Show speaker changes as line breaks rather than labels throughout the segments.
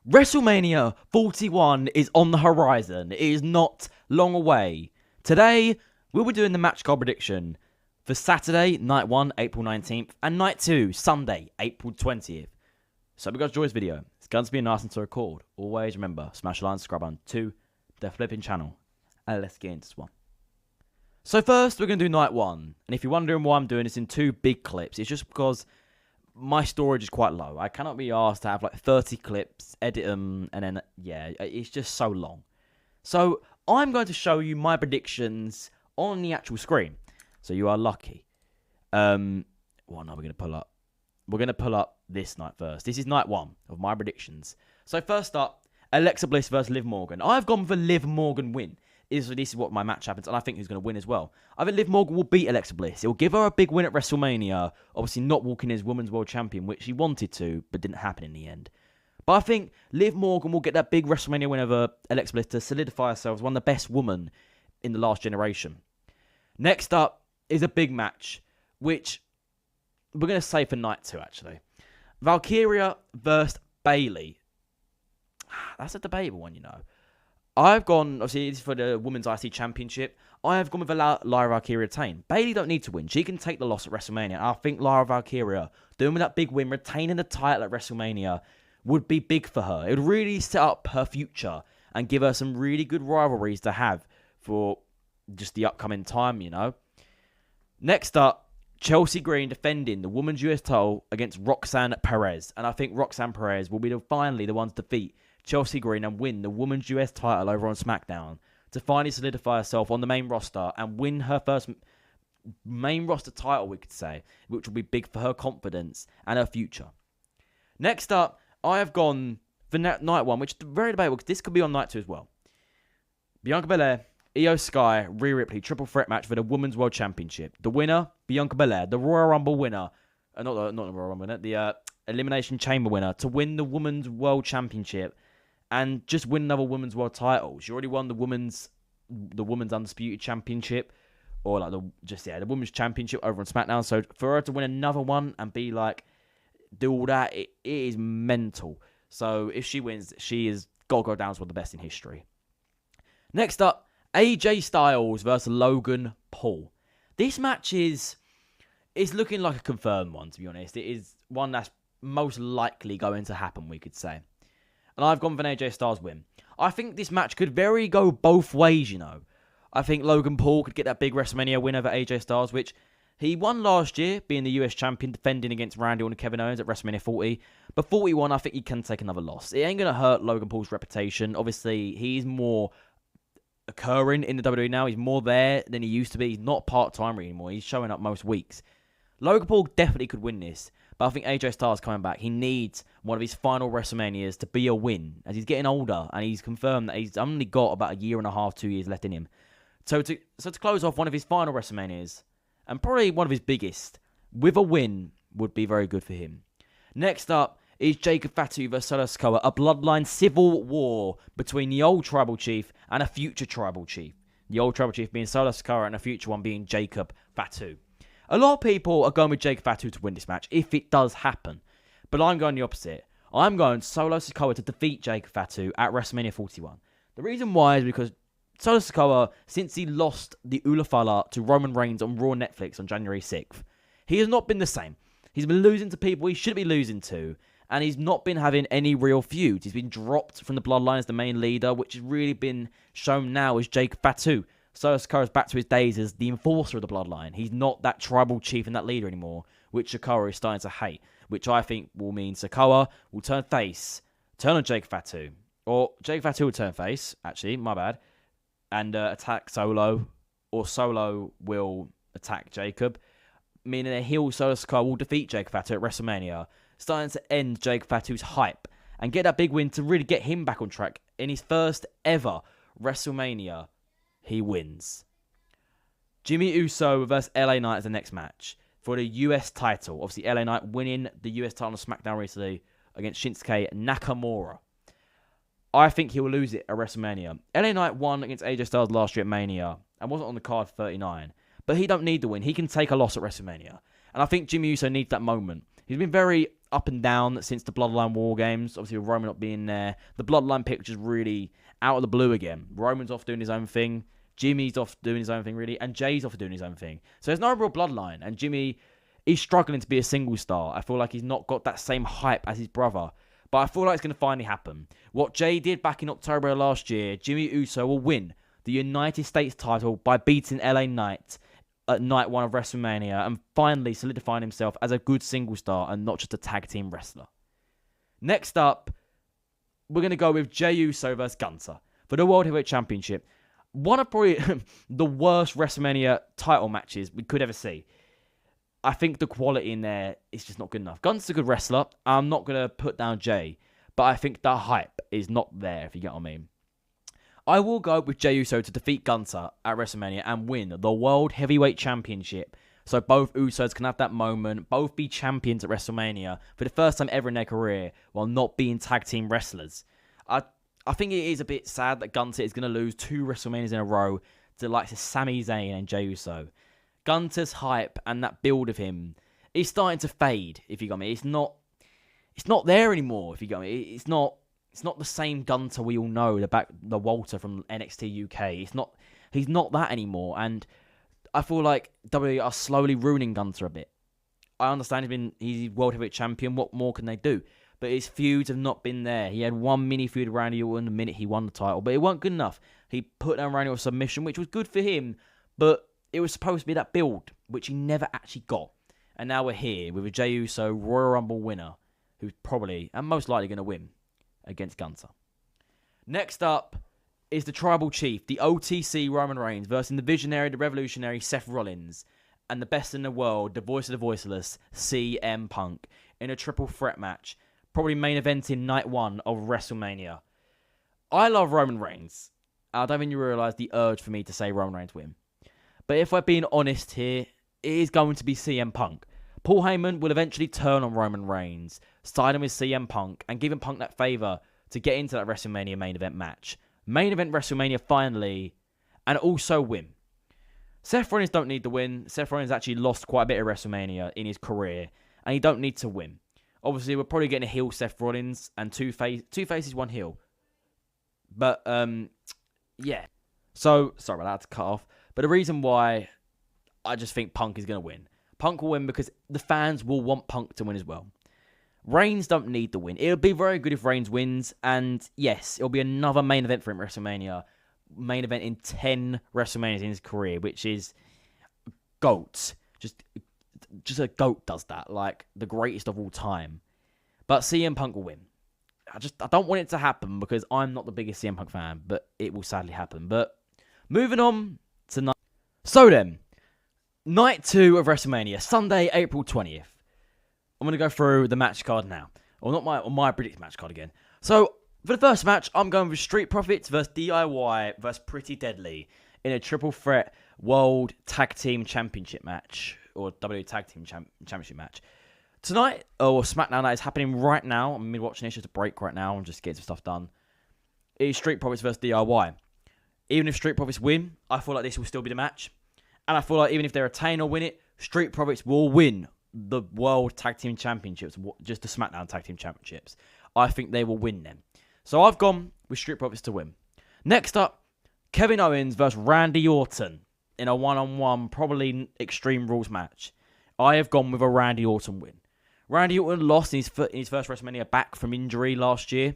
WrestleMania 41 is on the horizon. It is not long away. Today, we'll be doing the match card prediction for Saturday, night 1, April 19th, and night 2, Sunday, April 20th. So, we got to enjoy this video. It's going to be nice and to record. Always remember, smash the like and subscribe button to the flipping channel. And let's get into this one. So, first, we're going to do night 1. And if you're wondering why I'm doing this in 2 big clips, it's just because my storage is quite low. I cannot be asked to have like 30 clips, edit them, and then, yeah, it's just so long. So, I'm going to show you my predictions on the actual screen. So, you are lucky. What night are we going to pull up? We're going to pull up this night first. This is night 1 of my predictions. So, first up, Alexa Bliss versus Liv Morgan. I've gone for Liv Morgan win. This is what my match happens, and I think who's going to win as well. I think Liv Morgan will beat Alexa Bliss. It will give her a big win at WrestleMania. Obviously, not walking as Women's World Champion, which she wanted to, but didn't happen in the end. But I think Liv Morgan will get that big WrestleMania win over Alexa Bliss to solidify herself as one of the best women in the last generation. Next up is a big match, which we're going to say for night 2, actually. Valkyria versus Bayley. That's a debatable one, you know. I've gone, obviously, this is for the Women's IC Championship. I have gone with Lyra Valkyria retain. Bayley don't need to win. She can take the loss at WrestleMania. I think Lyra Valkyria, doing with that big win, retaining the title at WrestleMania, would be big for her. It would really set up her future and give her some really good rivalries to have for just the upcoming time, you know. Next up, Chelsea Green defending the Women's US title against Roxanne Perez. And I think Roxanne Perez will be finally the one to defeat Chelsea Green and win the Women's US title over on SmackDown to finally solidify herself on the main roster and win her first main roster title, we could say, which will be big for her confidence and her future. Next up, I have gone for night 1, which is very debatable because this could be on night 2 as well. Bianca Belair, Io Sky, Rhea Ripley, triple threat match for the Women's World Championship. The winner, Bianca Belair, the Royal Rumble winner, not the Royal Rumble winner, the Elimination Chamber winner, to win the Women's World Championship and just win another Women's World title. She already won the Women's Undisputed Championship, or like the Women's Championship over on SmackDown. So for her to win another one and be like, do all that, it is mental. So if she wins, she is got to go down as one of the best in history. Next up, AJ Styles versus Logan Paul. This match is looking like a confirmed one, to be honest. It is one that's most likely going to happen, we could say. And I've gone for an AJ Styles win. I think this match could go both ways, you know. I think Logan Paul could get that big WrestleMania win over AJ Styles, which he won last year, being the US champion, defending against Randy Orton and Kevin Owens at WrestleMania 40. But 41, I think he can take another loss. It ain't going to hurt Logan Paul's reputation. Obviously, he's more occurring in the WWE now. He's more there than he used to be. He's not part-timer anymore. He's showing up most weeks. Logan Paul definitely could win this. But I think AJ Styles coming back, he needs one of his final WrestleManias to be a win. As he's getting older, and he's confirmed that he's only got about 1.5 years, 2 years left in him. So to close off one of his final WrestleManias, and probably one of his biggest, with a win, would be very good for him. Next up is Jacob Fatu vs. Solo Sikoa, a bloodline civil war between the old Tribal Chief and a future Tribal Chief. The old Tribal Chief being Solo Sikoa and a future one being Jacob Fatu. A lot of people are going with Jacob Fatu to win this match, if it does happen. But I'm going the opposite. I'm going Solo Sikoa to defeat Jacob Fatu at WrestleMania 41. The reason why is because Solo Sikoa, since he lost the Ulafala to Roman Reigns on Raw Netflix on January 6th, he has not been the same. He's been losing to people he shouldn't be losing to, and he's not been having any real feuds. He's been dropped from the Bloodline as the main leader, which has really been shown now as Jacob Fatu. Solo Sikoa is back to his days as the enforcer of the Bloodline. He's not that Tribal Chief and that leader anymore, which Sikoa is starting to hate, which I think will mean Sikoa will turn face, turn on Jacob Fatu, or Jacob Fatu will turn face, actually, my bad, and attack Solo, or Solo will attack Jacob, meaning a heel Solo Sikoa will defeat Jacob Fatu at WrestleMania, starting to end Jacob Fatu's hype, and get that big win to really get him back on track. In his first ever WrestleMania, he wins. Jimmy Uso versus LA Knight is the next match for the US title. Obviously, LA Knight winning the US title on SmackDown recently against Shinsuke Nakamura. I think he will lose it at WrestleMania. LA Knight won against AJ Styles last year at Mania and wasn't on the card for 39. But he don't need the win. He can take a loss at WrestleMania. And I think Jimmy Uso needs that moment. He's been very up and down since the Bloodline War Games. Obviously, with Roman not being there, the Bloodline picture's really out of the blue again. Roman's off doing his own thing. Jimmy's off doing his own thing, really. And Jay's off doing his own thing. So there's no real Bloodline. And Jimmy, he's struggling to be a single star. I feel like he's not got that same hype as his brother. But I feel like it's going to finally happen. What Jay did back in October last year, Jimmy Uso will win the United States title by beating LA Knight at night 1 of WrestleMania and finally solidifying himself as a good single star and not just a tag team wrestler. Next up, we're going to go with Jey Uso versus Gunther for the World Heavyweight Championship. One of probably the worst WrestleMania title matches we could ever see. I think the quality in there is just not good enough. Gunther's a good wrestler. I'm not going to put down Jay, but I think the hype is not there, if you get what I mean. I will go with Jey Uso to defeat Gunther at WrestleMania and win the World Heavyweight Championship. So both Usos can have that moment, both be champions at WrestleMania for the first time ever in their career while not being tag team wrestlers. I think it is a bit sad that Gunther is going to lose 2 WrestleManias in a row to the likes of Sami Zayn and Jey Uso. Gunther's hype and that build of him is starting to fade, if you got me. It's not there anymore, if you got me. It's not the same Gunther we all know, the Walter from NXT UK. He's not that anymore, and I feel like WWE are slowly ruining Gunther a bit. I understand he's World Heavyweight Champion. What more can they do? But his feuds have not been there. He had one mini feud with Randy Orton the minute he won the title, but it wasn't good enough. He put down Randy Orton's submission, which was good for him, but it was supposed to be that build, which he never actually got. And now we're here with a Jey Uso Royal Rumble winner, who's probably and most likely going to win against Gunther. Next up is the Tribal Chief, the OTC Roman Reigns, versus the Visionary, the Revolutionary Seth Rollins, and the best in the world, the voice of the voiceless, CM Punk, in a triple threat match, probably main eventing night 1 of WrestleMania. I love Roman Reigns. I don't think you realise the urge for me to say Roman Reigns win. But if we're being honest here, it is going to be CM Punk. Paul Heyman will eventually turn on Roman Reigns, siding with CM Punk, and giving Punk that favour to get into that WrestleMania main event match. Main event WrestleMania finally, and also win. Seth Rollins don't need the win. Seth Rollins actually lost quite a bit of WrestleMania in his career, and he don't need to win. Obviously, we're probably getting a heel Seth Rollins and two faces, one heel. But, yeah. So, sorry about that to cut off. But the reason why I just think Punk is going to win. Punk will win because the fans will want Punk to win as well. Reigns don't need the win. It'll be very good if Reigns wins. And yes, it'll be another main event for him at WrestleMania. Main event in 10 WrestleManias in his career, which is GOAT. Just a GOAT does that. Like, the greatest of all time. But CM Punk will win. I don't want it to happen because I'm not the biggest CM Punk fan. But it will sadly happen. But moving on to night. So then, night 2 of WrestleMania, Sunday, April 20th. I'm going to go through the match card now. Or not my predicted match card again. So, for the first match, I'm going with Street Profits versus DIY versus Pretty Deadly in a triple threat World Tag Team Championship match. Or WWE Tag Team Championship match. Tonight, or SmackDown, that is happening right now. I'm mid-watching this, just a break right now. I'm just getting some stuff done. It is Street Profits versus DIY. Even if Street Profits win, I feel like this will still be the match. And I feel like even if they retain or win it, Street Profits will win the World Tag Team Championships, just the SmackDown Tag Team Championships. I think they will win them. So I've gone with Street Profits to win. Next up, Kevin Owens versus Randy Orton in a one-on-one, probably Extreme Rules match. I have gone with a Randy Orton win. Randy Orton lost in his first WrestleMania back from injury last year.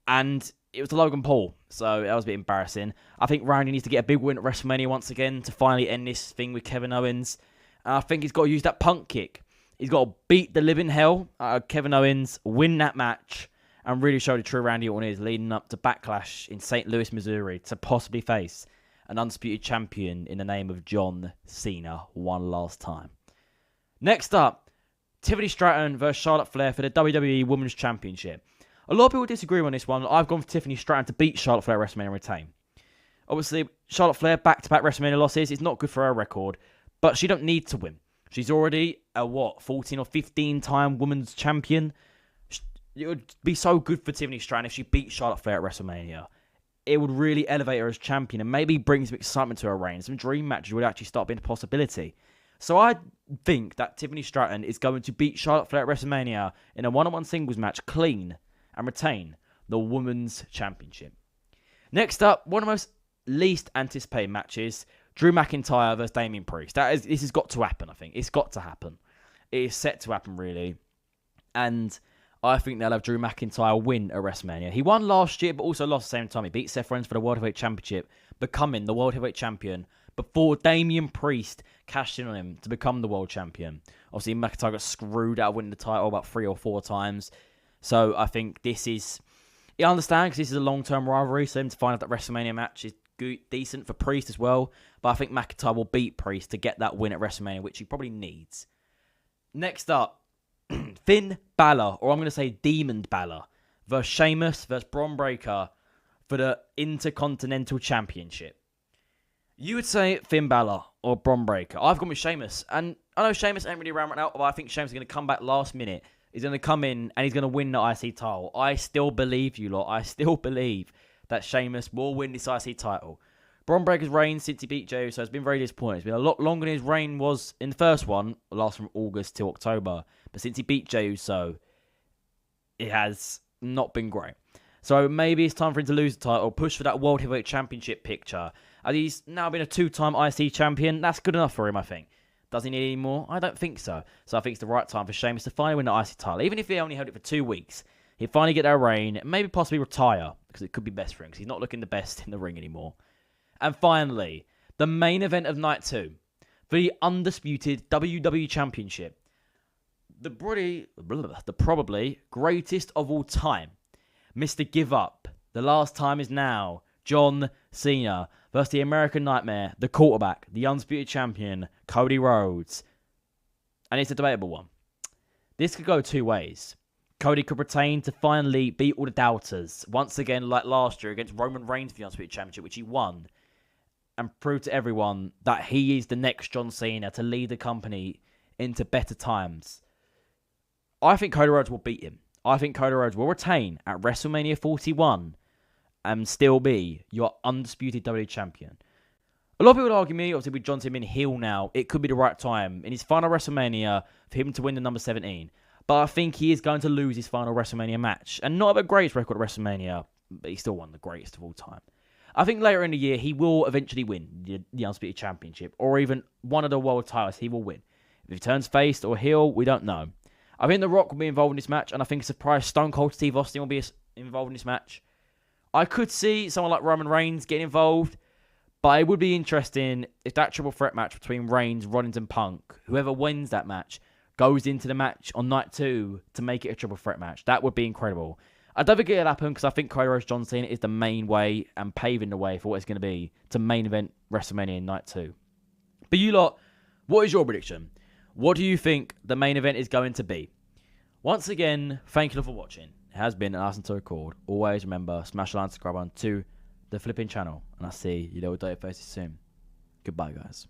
And it was to Logan Paul, so that was a bit embarrassing. I think Randy needs to get a big win at WrestleMania once again to finally end this thing with Kevin Owens. And I think he's got to use that Punk kick. He's got to beat the living hell out of Kevin Owens, win that match, and really show the true Randy Orton is leading up to Backlash in St. Louis, Missouri to possibly face an undisputed champion in the name of John Cena one last time. Next up, Tiffany Stratton versus Charlotte Flair for the WWE Women's Championship. A lot of people disagree on this one. I've gone for Tiffany Stratton to beat Charlotte Flair at WrestleMania and retain. Obviously, Charlotte Flair back-to-back WrestleMania losses. It's not good for her record, but she don't need to win. She's already a 14 or 15-time women's champion. It would be so good for Tiffany Stratton if she beat Charlotte Flair at WrestleMania. It would really elevate her as champion and maybe bring some excitement to her reign. Some dream matches would actually start being a possibility. So I think that Tiffany Stratton is going to beat Charlotte Flair at WrestleMania in a one-on-one singles match clean and retain the Women's Championship. Next up, one of the most least anticipated matches, Drew McIntyre versus Damian Priest. This has got to happen, I think. It's got to happen. It is set to happen, really. And I think they'll have Drew McIntyre win at WrestleMania. He won last year, but also lost at the same time. He beat Seth Rollins for the World Heavyweight Championship, becoming the World Heavyweight Champion before Damian Priest cashed in on him to become the World Champion. Obviously, McIntyre got screwed out of winning the title about 3 or 4 times. So I think this is... I understand because this is a long-term rivalry, so him to find out that WrestleMania match is good, decent for Priest as well. But I think McIntyre will beat Priest to get that win at WrestleMania, which he probably needs. Next up, Finn Balor, or I'm going to say Demon Balor, versus Sheamus versus Braun Breaker for the Intercontinental Championship. You would say Finn Balor or Braun Breaker. I've gone with Sheamus, and I know Sheamus ain't really around right now, but I think Sheamus is going to come back last minute. He's going to come in and he's going to win the IC title. I still believe you lot. I still believe that Sheamus will win this IC title. Braun Breaker's reign since he beat Jey Uso has been very disappointing. It's been a lot longer than his reign was in the first one, last from August till October. But since he beat Jey Uso, it has not been great. So maybe it's time for him to lose the title, push for that World Heavyweight Championship picture. As he's now been a 2-time IC champion, that's good enough for him, I think. Does he need any more? I don't think so. So I think it's the right time for Sheamus to finally win the IC title. Even if he only held it for 2 weeks, he'd finally get that reign, maybe possibly retire, because it could be best for him, because he's not looking the best in the ring anymore. And finally, the main event of night 2, for the undisputed WWE Championship. The probably greatest of all time, Mr. Give Up. The last time is now. John Cena versus the American Nightmare, the quarterback, the undisputed champion, Cody Rhodes. And it's a debatable one. This could go 2 ways. Cody could retain to finally beat all the doubters, once again like last year against Roman Reigns for the undisputed championship, which he won, and prove to everyone that he is the next John Cena to lead the company into better times. I think Cody Rhodes will beat him. I think Cody Rhodes will retain at WrestleMania 41 and still be your undisputed WWE champion. A lot of people would argue me, obviously with John Cena in heel now, it could be the right time in his final WrestleMania for him to win the number 17. But I think he is going to lose his final WrestleMania match. And not have a greatest record at WrestleMania, but he still won the greatest of all time. I think later in the year, he will eventually win the undisputed championship, or even one of the world titles he will win. If he turns face or heel, we don't know. I think The Rock will be involved in this match, and I think a surprise Stone Cold Steve Austin will be involved in this match. I could see someone like Roman Reigns getting involved, but it would be interesting if that triple threat match between Reigns, Rollins, and Punk, whoever wins that match, goes into the match on night 2 to make it a triple threat match. That would be incredible. I don't think it'll happen because I think Cody Rhodes John Cena is the main way and paving the way for what it's going to be to main event WrestleMania in night 2. But you lot, what is your prediction? What do you think the main event is going to be? Once again, thank you for watching. It has been an awesome to record. Always remember, smash the like and subscribe button to the flipping channel. And I'll see you little dirty faces soon. Goodbye, guys.